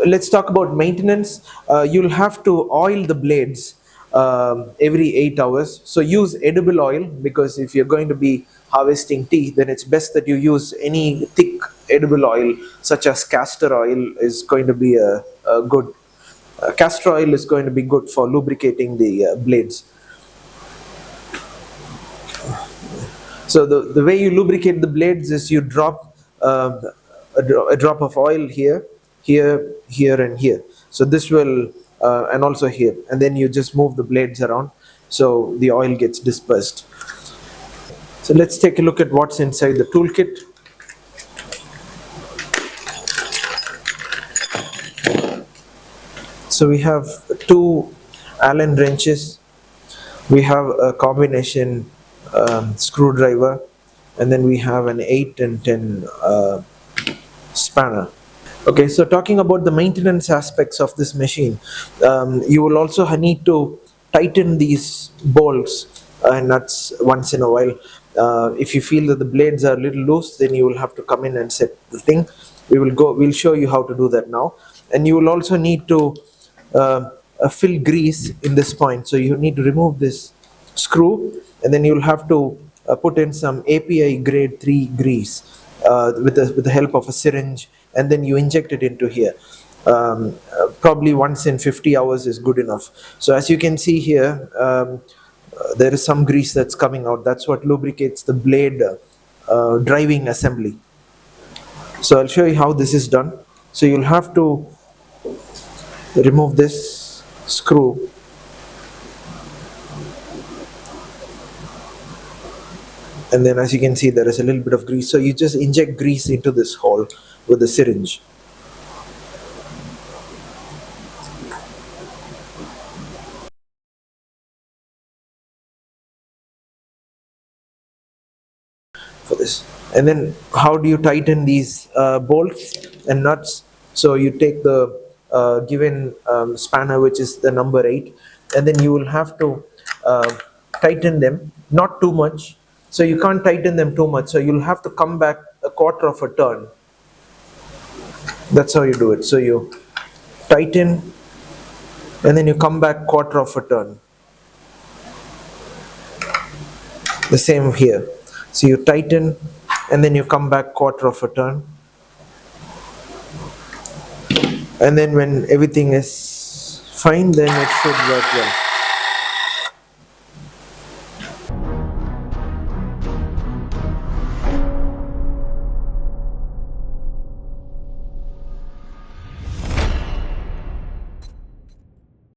let's talk about maintenance. You'll have to oil the blades every 8 hours. So use edible oil, because if you're going to be harvesting tea, then it's best that you use any thick edible oil, such as castor oil is going to be a good. Castor oil is going to be good for lubricating the blades. So the way you lubricate the blades is you drop a drop of oil here, here, and here. So this will, and also here, and then you just move the blades around so the oil gets dispersed. So let's take a look at what's inside the toolkit. So we have two Allen wrenches, we have a combination screwdriver, and then we have an 8 and 10 spanner. Okay, so talking about the maintenance aspects of this machine, you will also need to tighten these bolts and nuts once in a while. If you feel that the blades are a little loose, then you will have to come in and set the thing. We'll show you how to do that now. And you will also need to fill grease in this point. So you need to remove this screw, and then you'll have to put in some API grade 3 grease with the help of a syringe, and then you inject it into here. Probably once in 50 hours is good enough. So as you can see here, there is some grease that's coming out. That's what lubricates the blade driving assembly. So I'll show you how this is done. So you'll have to remove this screw, and then as you can see, there is a little bit of grease. So you just inject grease into this hole with a syringe. For this, and then how do you tighten these bolts and nuts? So you take the given spanner, which is the number 8, and then you will have to tighten them, not too much. So you can't tighten them too much, so you'll have to come back a quarter of a turn. That's how you do it. So you tighten, and then you come back quarter of a turn. The same here. So you tighten, and then you come back quarter of a turn, and then when everything is fine, then it should work well.